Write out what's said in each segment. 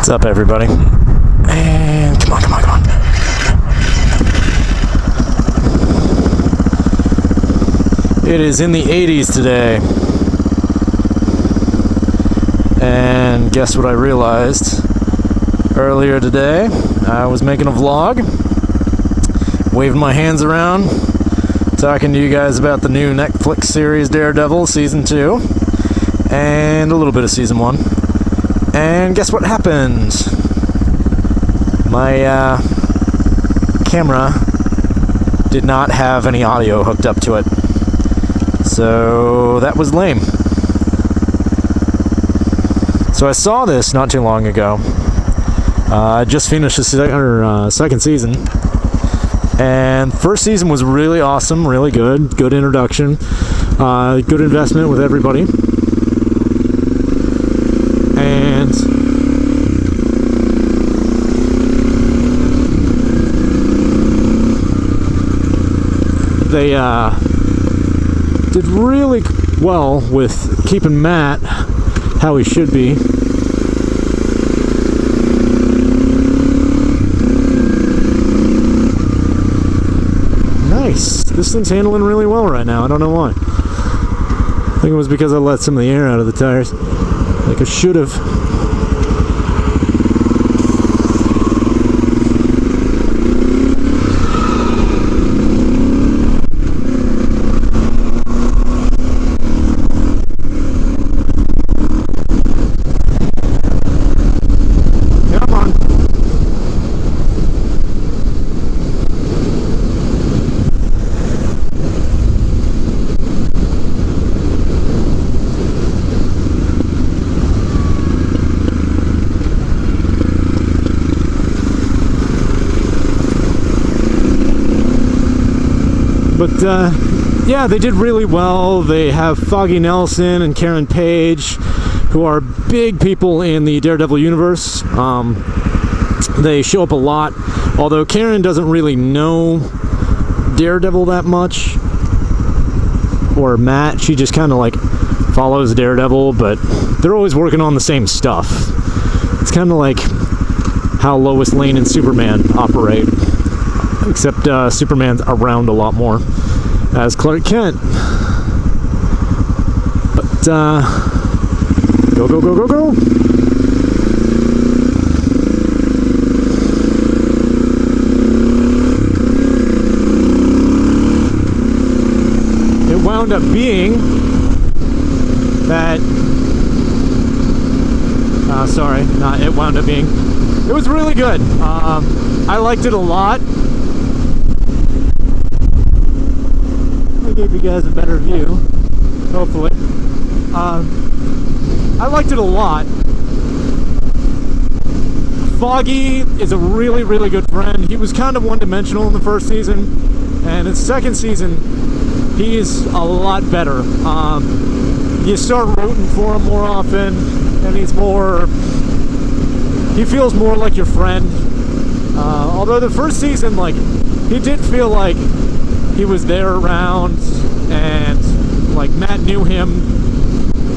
What's up, everybody? And come on. It is in the 80s today. And guess what I realized? Earlier today, I was making a vlog, waving my hands around, talking to you guys about the new Netflix series DareDevil Season 2, and a little bit of Season 1. And guess what happened? My camera did not have any audio hooked up to it. So that was lame. So I saw this not too long ago. I just finished the second season. And first season was really awesome, really good. Good introduction. Good investment with everybody. And they did really well with keeping Matt how he should be. Nice. This thing's handling really well right now. I don't know why. I think it was because I let some of the air out of the tires. Like I should have. Come on. But yeah, they did really well. They have Foggy Nelson and Karen Page, who are big people in the Daredevil universe. They show up a lot, although Karen doesn't really know Daredevil that much, or Matt. She just kind of like follows Daredevil, but they're always working on the same stuff. It's kind of like how Lois Lane and Superman operate, except Superman's around a lot more as Clark Kent. But go. It wound up being that it was really good. I liked it a lot. I gave you guys a better view, hopefully. I liked it a lot. Foggy is a really, really good friend. He was kind of one-dimensional in the first season, and in the second season, he's a lot better. You start rooting for him more often, and he feels more like your friend. Although the first season, like, he did feel like he was there around, and like Matt knew him,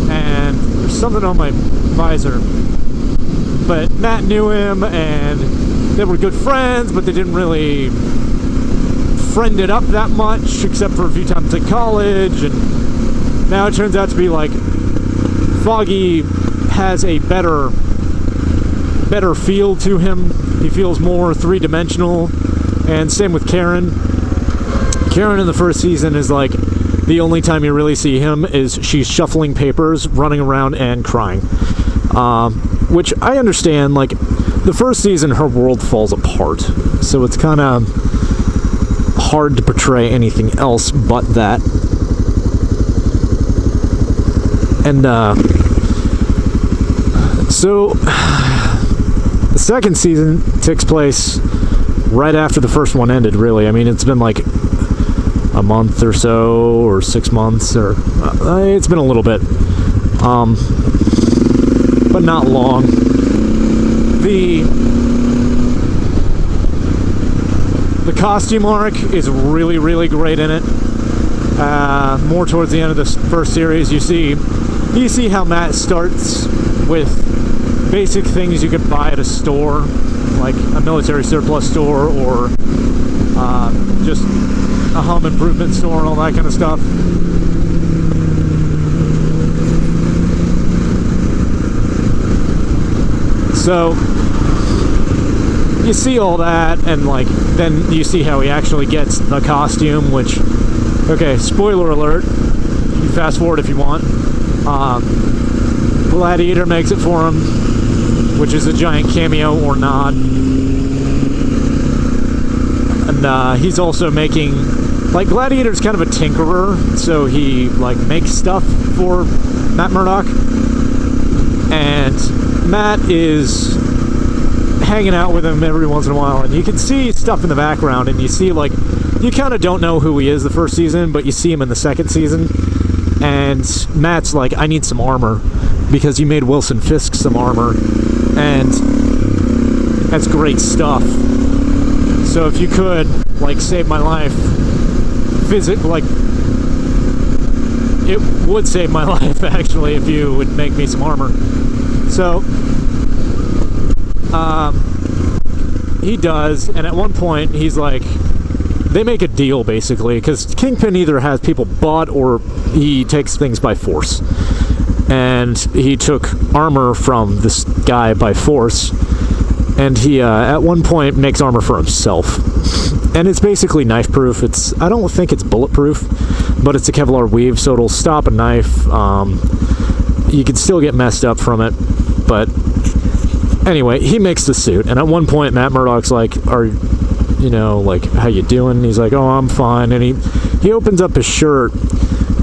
and there's something on my visor, but Matt knew him, and they were good friends, but they didn't really friend it up that much, except for a few times at college. And now it turns out to be like Foggy has a better feel to him. He feels more three-dimensional, and same with Karen. Karen in the first season is like, the only time you really see him is she's shuffling papers, running around, and crying. Which I understand, like, the first season her world falls apart, so it's kind of hard to portray anything else but that. And, so, the second season takes place right after the first one ended, really. I mean, it's been like a month or so, or 6 months, or it's been a little bit, but not long. The costume arc is really, really great in it. More towards the end of this first series, you see how Matt starts with basic things you could buy at a store, like a military surplus store, or just a home improvement store and all that kind of stuff. So you see all that, and like then you see how he actually gets the costume, which, okay, spoiler alert, you can fast forward if you want. Gladiator makes it for him, which is a giant cameo or nod. And he's also making, like, Gladiator's kind of a tinkerer, so he like makes stuff for Matt Murdock, and Matt is hanging out with him every once in a while, and you can see stuff in the background, and you see, like, you kind of don't know who he is the first season, but you see him in the second season, and Matt's like, I need some armor, because you made Wilson Fisk some armor, and that's great stuff. So if you could, like, save my life, like, it would save my life, actually, if you would make me some armor. So he does, and at one point he's like, they make a deal basically, because Kingpin either has people bought or he takes things by force, and he took armor from this guy by force, and he at one point makes armor for himself, and it's basically knife proof. I don't think it's bulletproof, but it's a Kevlar weave, so it'll stop a knife. You can still get messed up from it, but anyway, he makes the suit, and at one point Matt Murdock's like, like, how you doing? And he's like, oh, I'm fine. And he opens up his shirt.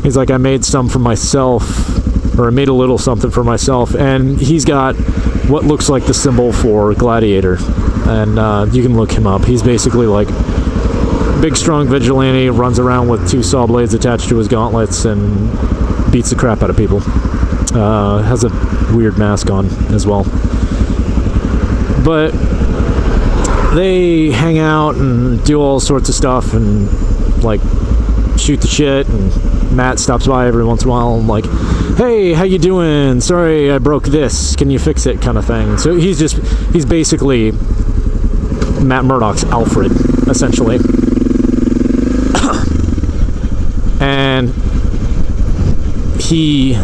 He's like, I made some for myself, or I made a little something for myself, and he's got what looks like the symbol for Gladiator, and you can look him up. He's basically like big strong vigilante, runs around with 2 saw blades attached to his gauntlets and beats the crap out of people. Has a weird mask on as well. But they hang out and do all sorts of stuff and like shoot the shit, and Matt stops by every once in a while and like, hey, how you doing? Sorry I broke this, can you fix it, kind of thing. So he's basically Matt Murdock's Alfred, essentially. And he,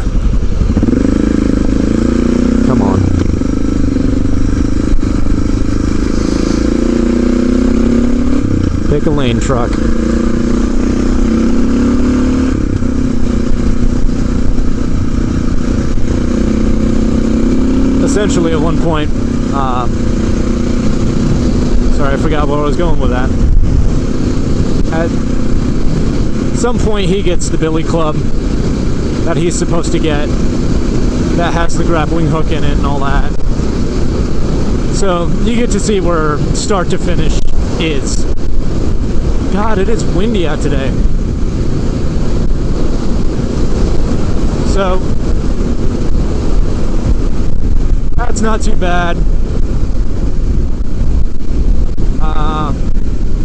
come on, pick a lane, truck. Essentially, at one point, sorry, I forgot where I was going with that. At some point, he gets the billy club that he's supposed to get, that has the grappling hook in it and all that. So you get to see where start to finish is. God, it is windy out today. So that's not too bad.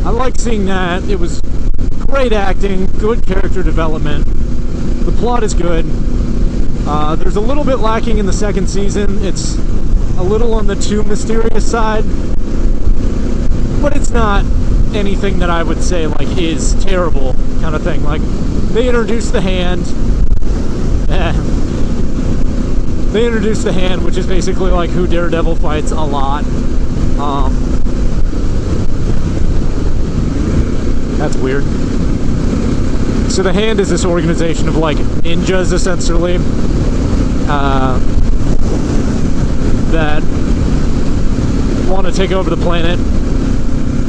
I like seeing that. It was great acting, good character development. The plot is good. There's a little bit lacking in the second season. It's a little on the too mysterious side, but it's not anything that I would say like is terrible kind of thing. Like, they introduced the hand. They introduced the hand, which is basically like who Daredevil fights a lot. That's weird. So the hand is this organization of like ninjas, essentially, that want to take over the planet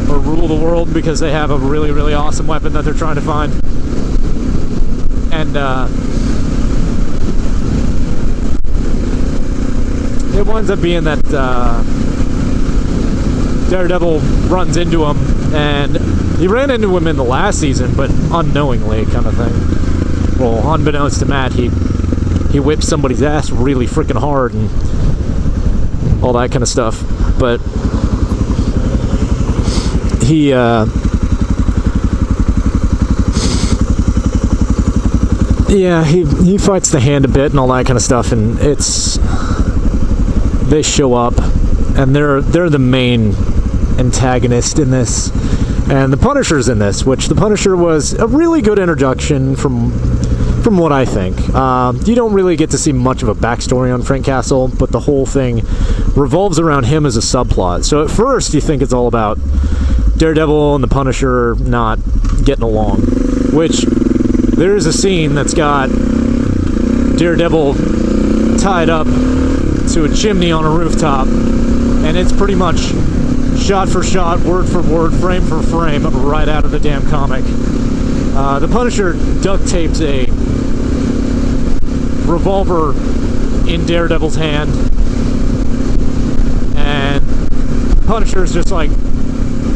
or rule the world because they have a really, really awesome weapon that they're trying to find. And it winds up being that Daredevil runs into him, and he ran into him in the last season, but unknowingly, kind of thing. Well, unbeknownst to Matt, he whips somebody's ass really freaking hard and all that kind of stuff. But he fights the hand a bit and all that kind of stuff, and it's they show up, and they're the main antagonist in this. And the Punisher's in this, which the Punisher was a really good introduction from what I think. You don't really get to see much of a backstory on Frank Castle, but the whole thing revolves around him as a subplot. So at first you think it's all about Daredevil and the Punisher not getting along, which there is a scene that's got Daredevil tied up to a chimney on a rooftop, and it's pretty much shot for shot, word for word, frame for frame, right out of the damn comic. The Punisher duct tapes a revolver in Daredevil's hand, and Punisher's just like,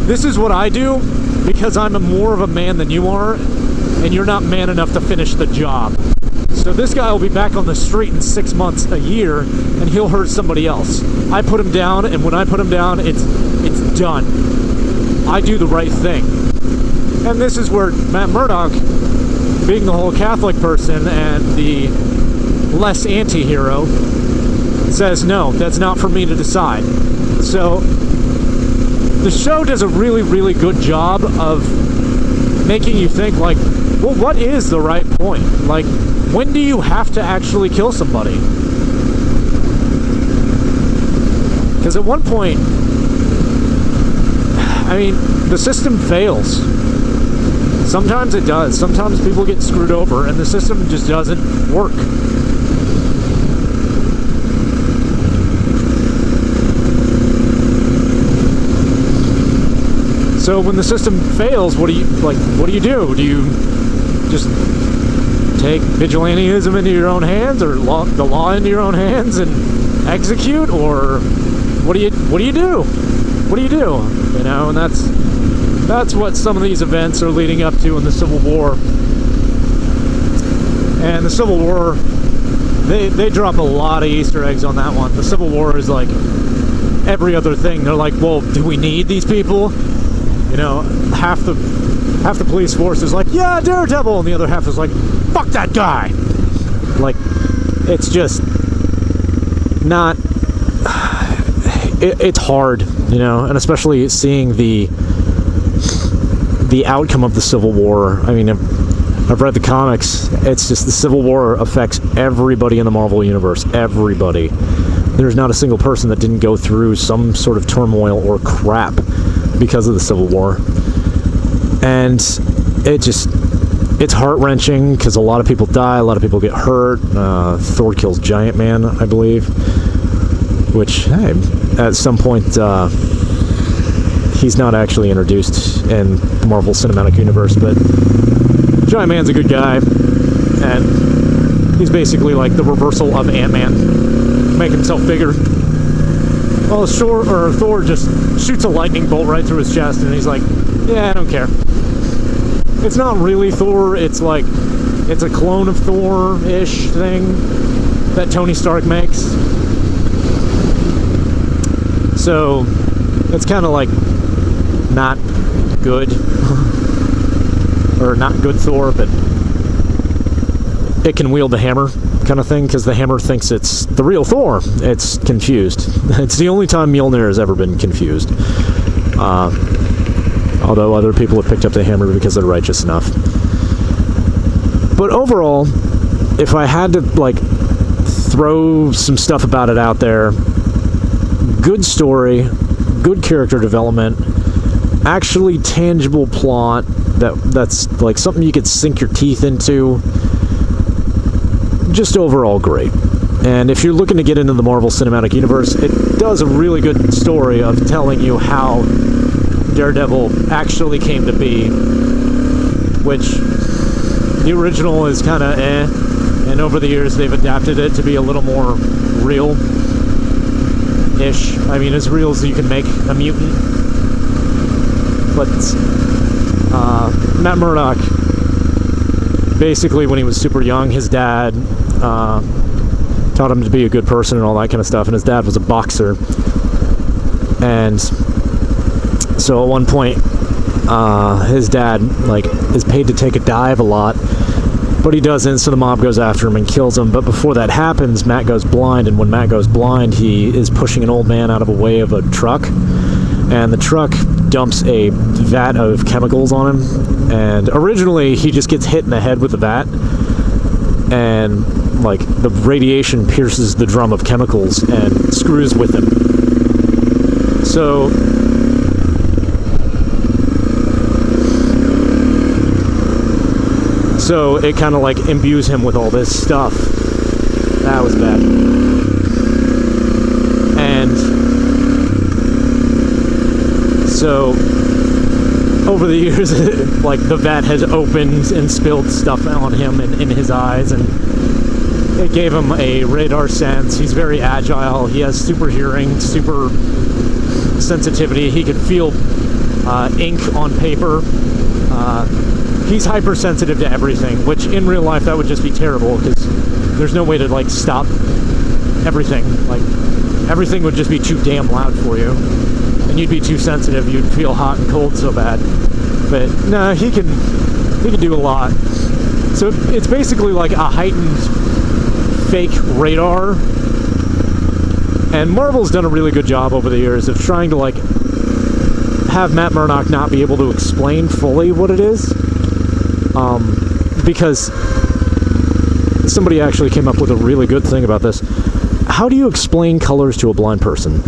this is what I do because I'm more of a man than you are, and you're not man enough to finish the job. So this guy will be back on the street in 6 months, a year, and he'll hurt somebody else. I put him down, and when I put him down, it's done. I do the right thing. And this is where Matt Murdock, being the whole Catholic person and the less anti-hero, says, no, that's not for me to decide. So the show does a really, really good job of making you think, like, well, what is the right point? Like, when do you have to actually kill somebody? Because at one point, I mean, the system fails. Sometimes it does. Sometimes people get screwed over, and the system just doesn't work. So when the system fails, what do you do? Do you just take vigilantism into your own hands, or the law into your own hands and execute, or what do you do? What do you do? You know, and that's what some of these events are leading up to in the Civil War. And the Civil War, they drop a lot of Easter eggs on that one. The Civil War is like every other thing. They're like, well, do we need these people? You know, half the police force is like, yeah, Daredevil, and the other half is like, fuck that guy. Like, it's just not. It's hard, you know, and especially seeing the outcome of the Civil War. I mean, I've read the comics. It's just the Civil War affects everybody in the Marvel Universe. Everybody. There's not a single person that didn't go through some sort of turmoil or crap because of the Civil War. And it's heart-wrenching because a lot of people die, a lot of people get hurt. Thor kills Giant Man, I believe, which, hey, at some point he's not actually introduced in the Marvel Cinematic Universe, but Giant Man's a good guy, and he's basically like the reversal of Ant-Man, make himself bigger. Well, Thor just shoots a lightning bolt right through his chest, and he's like, yeah, I don't care. It's not really Thor, it's like, it's a clone of Thor-ish thing that Tony Stark makes. So, it's kind of like, not good. Or not good Thor, but it can wield the hammer kind of thing, because the hammer thinks it's the real Thor. It's confused. It's the only time Mjolnir has ever been confused. Although other people have picked up the hammer because they're righteous enough. But overall, if I had to, like, throw some stuff about it out there, good story, good character development, actually tangible plot that's like something you could sink your teeth into. Just overall great. And if you're looking to get into the Marvel Cinematic Universe, it does a really good story of telling you how Daredevil actually came to be, which the original is kind of and over the years they've adapted it to be a little more real-ish. I mean, as real as you can make a mutant. But Matt Murdock, basically when he was super young, his dad taught him to be a good person and all that kind of stuff, and his dad was a boxer. And so at one point, his dad, like, is paid to take a dive a lot, but he doesn't, so the mob goes after him and kills him. But before that happens, Matt goes blind, and when Matt goes blind, he is pushing an old man out of a way of a truck, and the truck dumps a vat of chemicals on him. And originally he just gets hit in the head with the vat, and like the radiation pierces the drum of chemicals and screws with him. So it kind of like imbues him with all this stuff. That was bad. And so over the years, like the vat has opened and spilled stuff on him and in his eyes, and it gave him a radar sense. He's very agile. He has super hearing, super sensitivity. He can feel ink on paper. He's hypersensitive to everything, which in real life that would just be terrible, because there's no way to like stop everything. Like everything would just be too damn loud for you, and you'd be too sensitive. You'd feel hot and cold so bad. But no, he can do a lot. So it's basically like a heightened fake radar. And Marvel's done a really good job over the years of trying to like have Matt Murdock not be able to explain fully what it is. Because somebody actually came up with a really good thing about this. How do you explain colors to a blind person?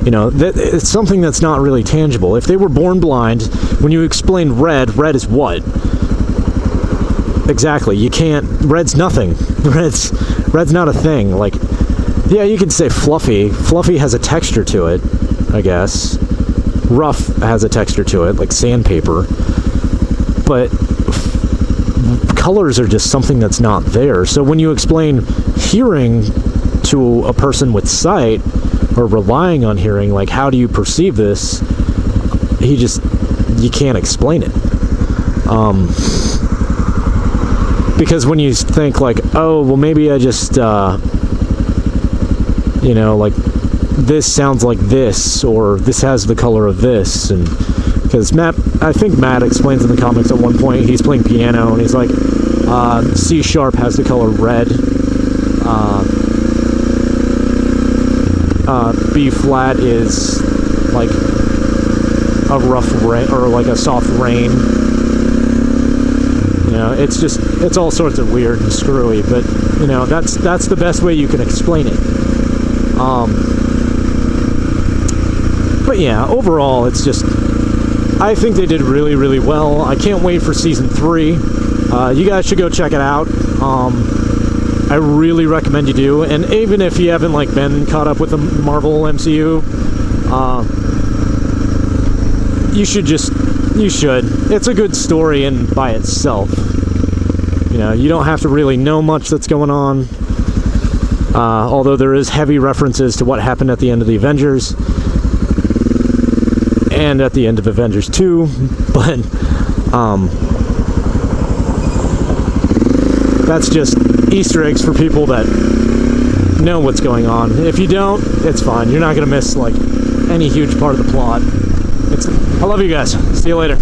You know, it's something that's not really tangible. If they were born blind, when you explain red is what? Exactly. You can't. Red's nothing. Red's not a thing. Like, yeah, you could say fluffy. Fluffy has a texture to it, I guess. Rough has a texture to it, like sandpaper. But colors are just something that's not there. So when you explain hearing to a person with sight, or relying on hearing, like how do you perceive this, you can't explain it. Because when you think like, oh, well maybe I just like this sounds like this, or this has the color of this, and because I think Matt explains in the comics at one point, he's playing piano and he's like, C sharp has the color red, B flat is like a rough rain, or like a soft rain. You know, it's all sorts of weird and screwy, but you know, that's the best way you can explain it. But yeah, overall, it's just, I think they did really, really well. I can't wait for season 3. You guys should go check it out. I really recommend you do. And even if you haven't like been caught up with the Marvel MCU, you should. It's a good story and by itself. You know, you don't have to really know much that's going on. Although there is heavy references to what happened at the end of the Avengers and at the end of Avengers 2, but that's just Easter eggs for people that know what's going on. If you don't, it's fine. You're not going to miss like any huge part of the plot. I love you guys. See you later.